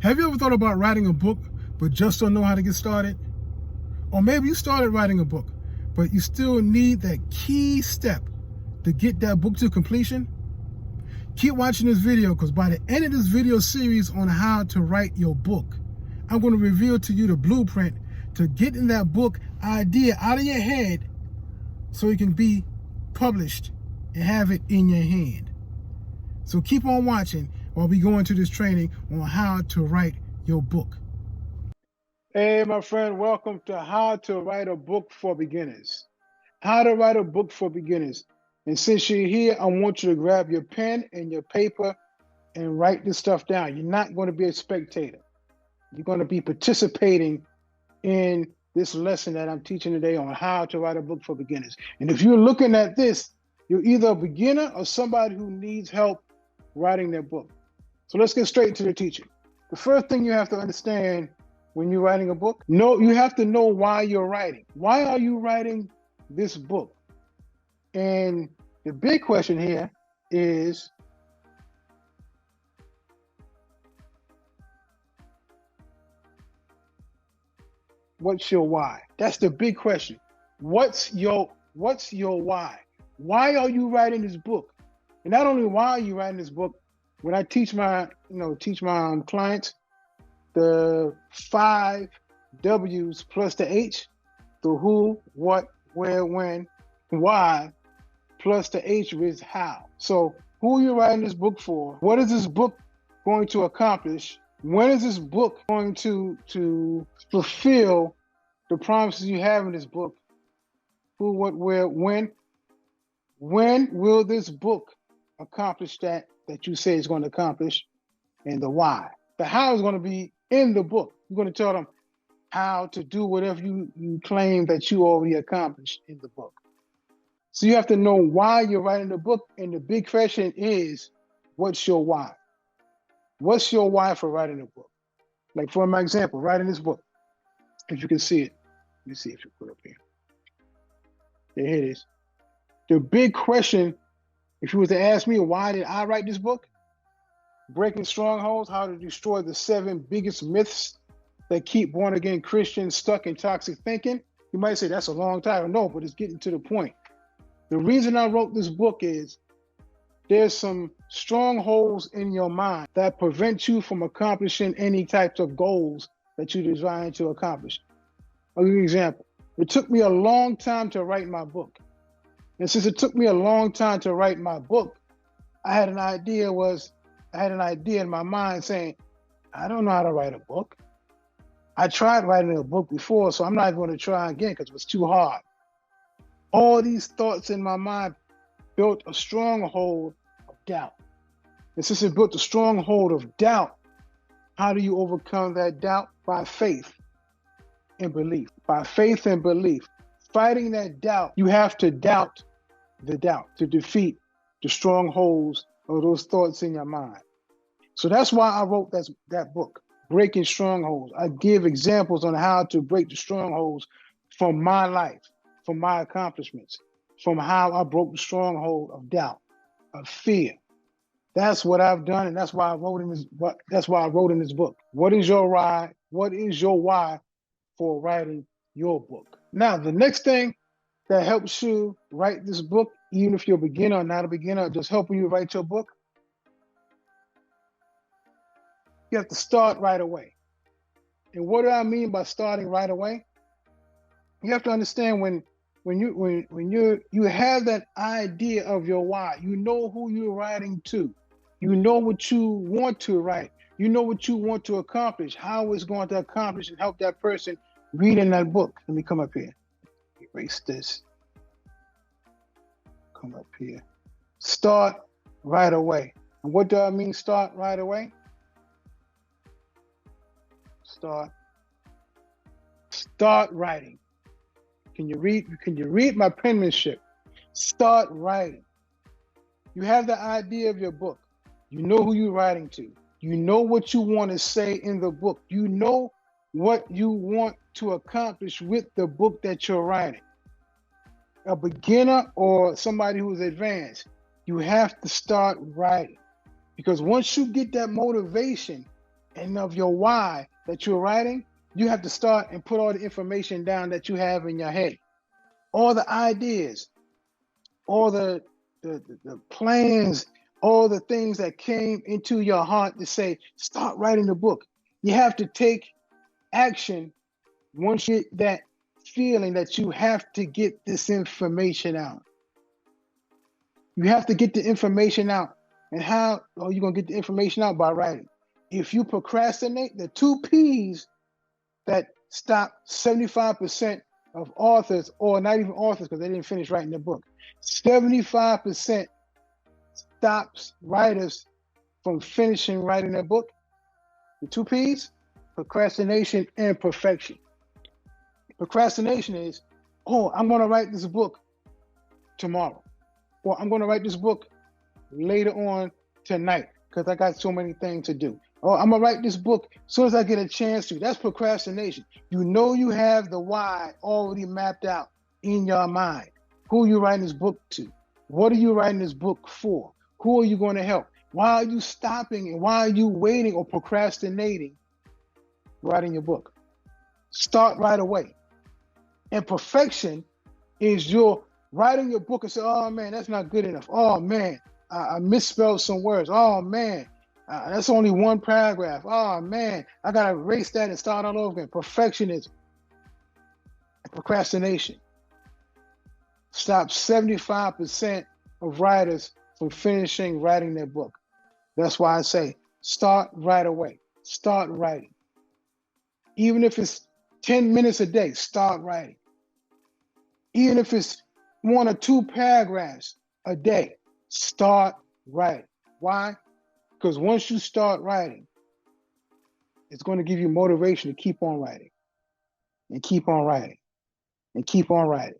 Have you ever thought about writing a book, but just don't know how to get started? Or maybe you started writing a book, but you still need that key step to get that book to completion? Keep watching this video, because by the end of this video series on how to write your book, I'm going to reveal to you the blueprint to getting that book idea out of your head so it can be published and have it in your hand. So keep on watching while we go into this training on how to write your book. Hey, my friend, welcome to How to Write a Book for Beginners. How to write a book for beginners. And since you're here, I want you to grab your pen and your paper and write this stuff down. You're not going to be a spectator. You're going to be participating in this lesson that I'm teaching today on how to write a book for beginners. And if you're looking at this, you're either a beginner or somebody who needs help writing their book. So let's get straight into the teaching. The first thing you have to understand when you're writing a book, you have to know why you're writing. Why are you writing this book? And the big question here is, what's your why? That's the big question. What's your why? Why are you writing this book? And not only why are you writing this book, when I teach my clients the 5 W's plus the H, the who, what, where, when, why, plus the H is how. So who are you writing this book for? What is this book going to accomplish? When is this book going to fulfill the promises you have in this book? Who, what, where, when? When will this book accomplish that you say it's going to accomplish? And the why. The how is going to be in the book. You're going to tell them how to do whatever you claim that you already accomplished in the book. So you have to know why you're writing the book. And the big question is, what's your why? What's your why for writing a book? Like for my example, writing this book. If you can see it. Let me see if you put it up here. Yeah, here it is. The big question, if you was to ask me, why did I write this book? Breaking Strongholds, How to Destroy the 7 Biggest Myths That Keep Born-Again Christians Stuck in Toxic Thinking. You might say that's a long title. No, but it's getting to the point. The reason I wrote this book is there's some strongholds in your mind that prevent you from accomplishing any types of goals that you're designed to accomplish. I'll give you an example. It took me a long time to write my book. And since it took me a long time to write my book, I had an idea in my mind saying, I don't know how to write a book. I tried writing a book before, so I'm not going to try again because it was too hard. All these thoughts in my mind built a stronghold of doubt. And since it built a stronghold of doubt, how do you overcome that doubt? By faith and belief. By faith and belief. Fighting that doubt, you have to doubt the doubt to defeat the strongholds of those thoughts in your mind. So that's why I wrote that book, Breaking Strongholds. I give examples on how to break the strongholds from my life, from my accomplishments, from how I broke the stronghold of doubt, of fear. That's what I've done, and that's why I wrote in this book. What is your why? What is your why for writing your book? Now, the next thing that helps you write this book, even if you're a beginner or not a beginner, just helping you write your book, you have to start right away. And what do I mean by starting right away? You have to understand when you have that idea of your why, you know who you're writing to. You know what you want to write. You know what you want to accomplish, how it's going to accomplish and help that person reading that book. Let me come up here. Erase this. Come up here. Start right away. And what do I mean start right away? Start writing. Can you read my penmanship? Start writing. You have the idea of your book. You know who you're writing to. You know what you want to say in the book. You know what you want to accomplish with the book that you're writing. A beginner or somebody who's advanced, you have to start writing. Because once you get that motivation and of your why that you're writing, you have to start and put all the information down that you have in your head, all the ideas, all the plans, all the things that came into your heart to say, start writing the book. You have to take action once you get that feeling that you have to get this information out. You have to get the information out. And how are you going to get the information out? By writing. If you procrastinate, the 2 P's that stop 75% of authors, or not even authors because they didn't finish writing their book, 75% stops writers from finishing writing their book. The 2 P's, procrastination and perfection. Procrastination is, oh, I'm going to write this book tomorrow, or I'm going to write this book later on tonight because I got so many things to do. Or I'm going to write this book as soon as I get a chance to. That's procrastination. You know you have the why already mapped out in your mind. Who are you writing this book to? What are you writing this book for? Who are you going to help? Why are you stopping and why are you waiting or procrastinating writing your book? Start right away. And perfection is your writing your book and say, oh man, that's not good enough. Oh man, I misspelled some words. Oh man, that's only 1 paragraph. Oh man, I gotta erase that and start all over again. Perfectionism and procrastination stops 75% of writers from finishing writing their book. That's why I say start right away. Start writing. Even if it's 10 minutes a day, start writing. Even if it's 1 or 2 paragraphs a day, start writing. Why? Because once you start writing, it's going to give you motivation to keep on writing and keep on writing and keep on writing.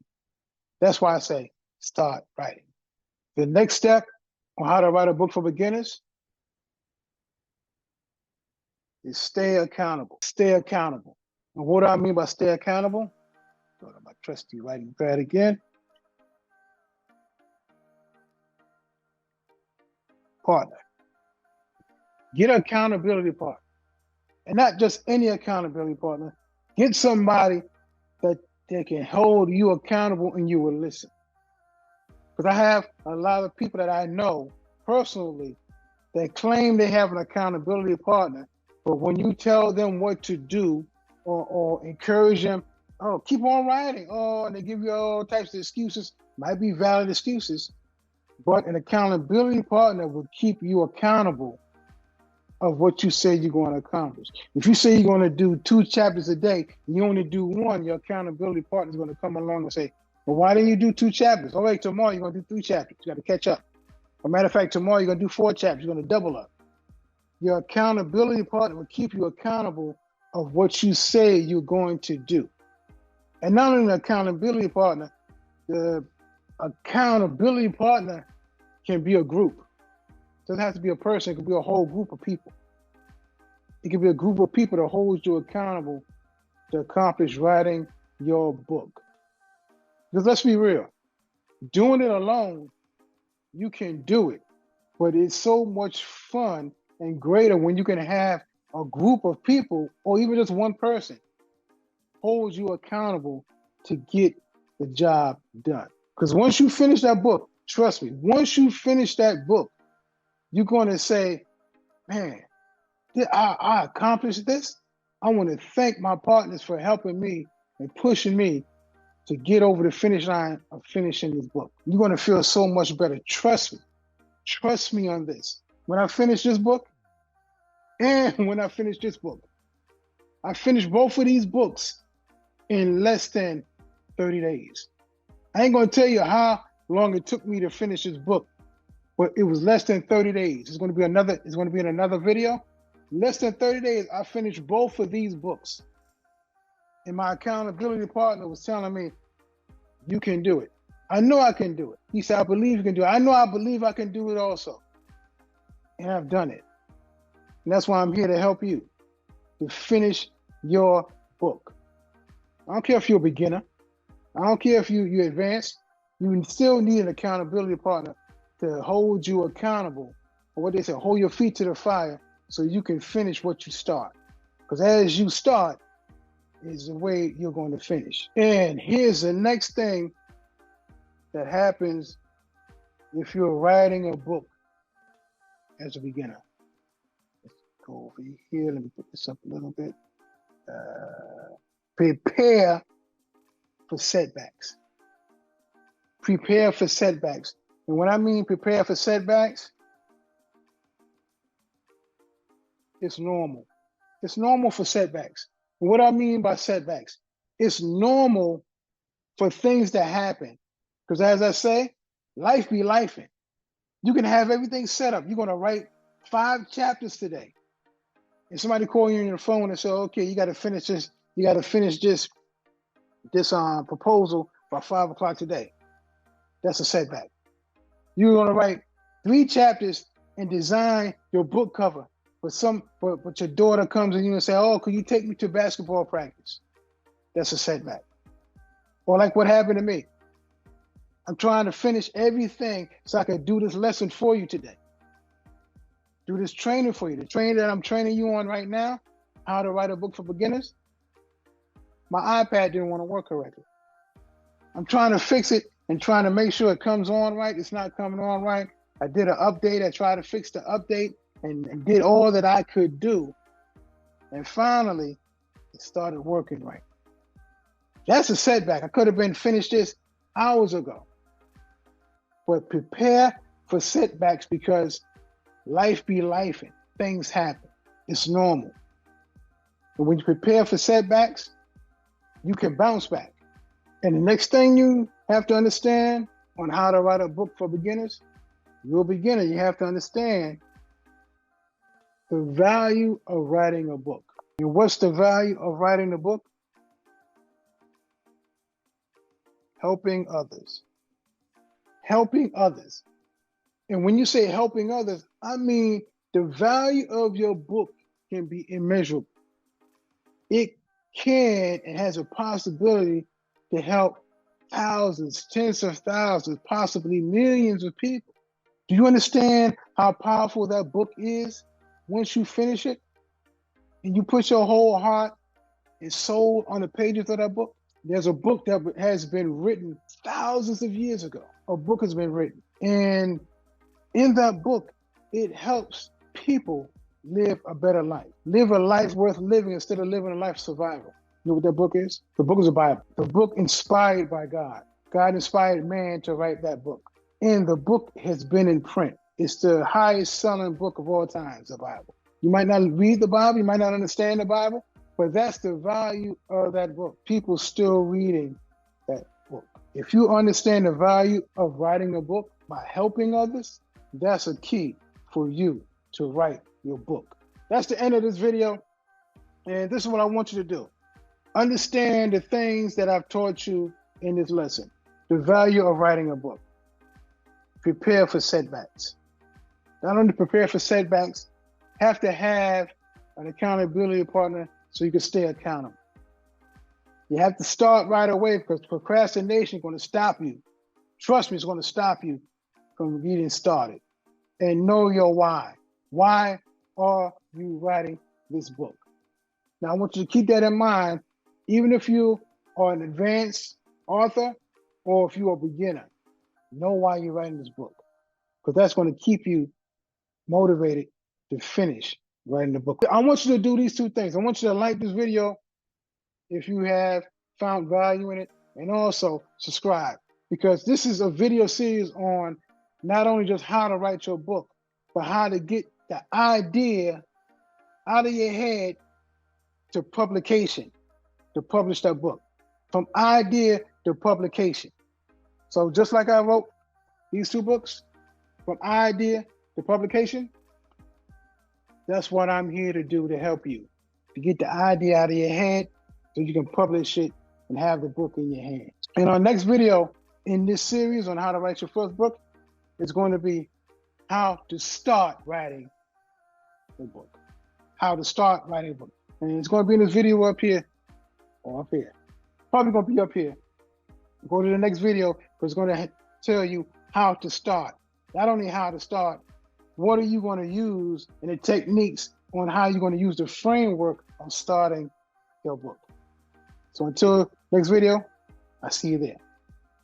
That's why I say start writing. The next step on how to write a book for beginners is stay accountable. Stay accountable. And what do I mean by stay accountable? Go to my trusty writing pad again. Partner. Get an accountability partner. And not just any accountability partner. Get somebody that they can hold you accountable and you will listen. Because I have a lot of people that I know personally that claim they have an accountability partner, but when you tell them what to do or encourage them, oh, keep on writing, oh, and they give you all types of excuses, might be valid excuses, but an accountability partner will keep you accountable of what you say you're going to accomplish. If you say you're going to do 2 chapters a day, and you only do 1, your accountability partner is going to come along and say, well, why didn't you do 2 chapters? Oh, wait, tomorrow you're going to do 3 chapters. You got to catch up. As a matter of fact, tomorrow you're going to do 4 chapters. You're going to double up. Your accountability partner will keep you accountable of what you say you're going to do. And not only an accountability partner, the accountability partner can be a group. It doesn't have to be a person. It could be a whole group of people. It could be a group of people that holds you accountable to accomplish writing your book. Because let's be real, doing it alone, you can do it, but it's so much fun and greater when you can have a group of people or even just one person hold you accountable to get the job done. Because once you finish that book, trust me, once you finish that book, you're going to say, man, I accomplished this. I want to thank my partners for helping me and pushing me to get over the finish line of finishing this book. You're going to feel so much better. Trust me. Trust me on this. When I finish this book and when I finish this book, I finished both of these books in less than 30 days. I ain't going to tell you how long it took me to finish this book, but it was less than 30 days. It's going to be in another video. Less than 30 days, I finished both of these books. And my accountability partner was telling me, you can do it. I know I can do it. He said, I believe you can do it. I know I believe I can do it also. And I've done it. And that's why I'm here to help you to finish your book. I don't care if you're a beginner. I don't care if you're advanced. You still need an accountability partner to hold you accountable, or what they say, hold your feet to the fire so you can finish what you start. Because as you start is the way you're going to finish. And here's the next thing that happens if you're writing a book as a beginner. Let's go over here. Let me put this up a little bit. Prepare for setbacks. Prepare for setbacks. And when I mean prepare for setbacks, it's normal. It's normal for setbacks. And what I mean by setbacks, it's normal for things to happen. Because as I say, life be lifing. You can have everything set up. You're going to write 5 chapters today. And somebody call you on your phone and say, okay, you got to finish this. You got to finish this proposal by 5 o'clock today. That's a setback. You're going to write 3 chapters and design your book cover. But your daughter comes and you and say, oh, could you take me to basketball practice? That's a setback. Or like what happened to me. I'm trying to finish everything so I can do this lesson for you today. Do this training for you. The training that I'm training you on right now, how to write a book for beginners, my iPad didn't want to work correctly. I'm trying to fix it and trying to make sure it comes on right. It's not coming on right. I did an update. I tried to fix the update and did all that I could do. And finally, it started working right. That's a setback. I could have been finished this hours ago. But prepare for setbacks because life be lifing. Things happen. It's normal. And when you prepare for setbacks, you can bounce back. And the next thing you have to understand on how to write a book for beginners, you're a beginner. You have to understand the value of writing a book. And what's the value of writing a book? Helping others. Helping others. And when you say helping others, I mean the value of your book can be immeasurable. It can and has a possibility to help thousands, tens of thousands, possibly millions of people. Do you understand how powerful that book is once you finish it and you put your whole heart and soul on the pages of that book? There's a book that has been written thousands of years ago. A book has been written. And in that book, it helps people live a better life. Live a life worth living instead of living a life of survival. You know what that book is? The book is the Bible. The book inspired by God. God inspired man to write that book. And the book has been in print. It's the highest selling book of all times, the Bible. You might not read the Bible, you might not understand the Bible, but that's the value of that book. People still reading that book. If you understand the value of writing a book by helping others, that's a key for you to write your book. That's the end of this video. And this is what I want you to do. Understand the things that I've taught you in this lesson. The value of writing a book. Prepare for setbacks. Not only prepare for setbacks, have to have an accountability partner so you can stay accountable. You have to start right away because procrastination is going to stop you. Trust me, it's going to stop you from getting started. And know your why. Why are you writing this book? Now, I want you to keep that in mind, even if you are an advanced author or if you're a beginner. Know why you're writing this book, because that's going to keep you motivated to finish writing the book. I want you to do these 2 things. I want you to like this video if you have found value in it, and also subscribe, because this is a video series on not only just how to write your book, but how to get the idea out of your head to publication, to publish that book. From idea to publication. So just like I wrote these 2 books, from idea to publication, that's what I'm here to do to help you, to get the idea out of your head so you can publish it and have the book in your hand. And our next video in this series on how to write your first book is going to be how to start writing a book. How to start writing a book. And it's going to be in this video up here or up here. Probably going to be up here. Go to the next video because it's going to tell you how to start. Not only how to start, what are you going to use and the techniques on how you're going to use the framework of starting your book. So until next video, I'll see you there.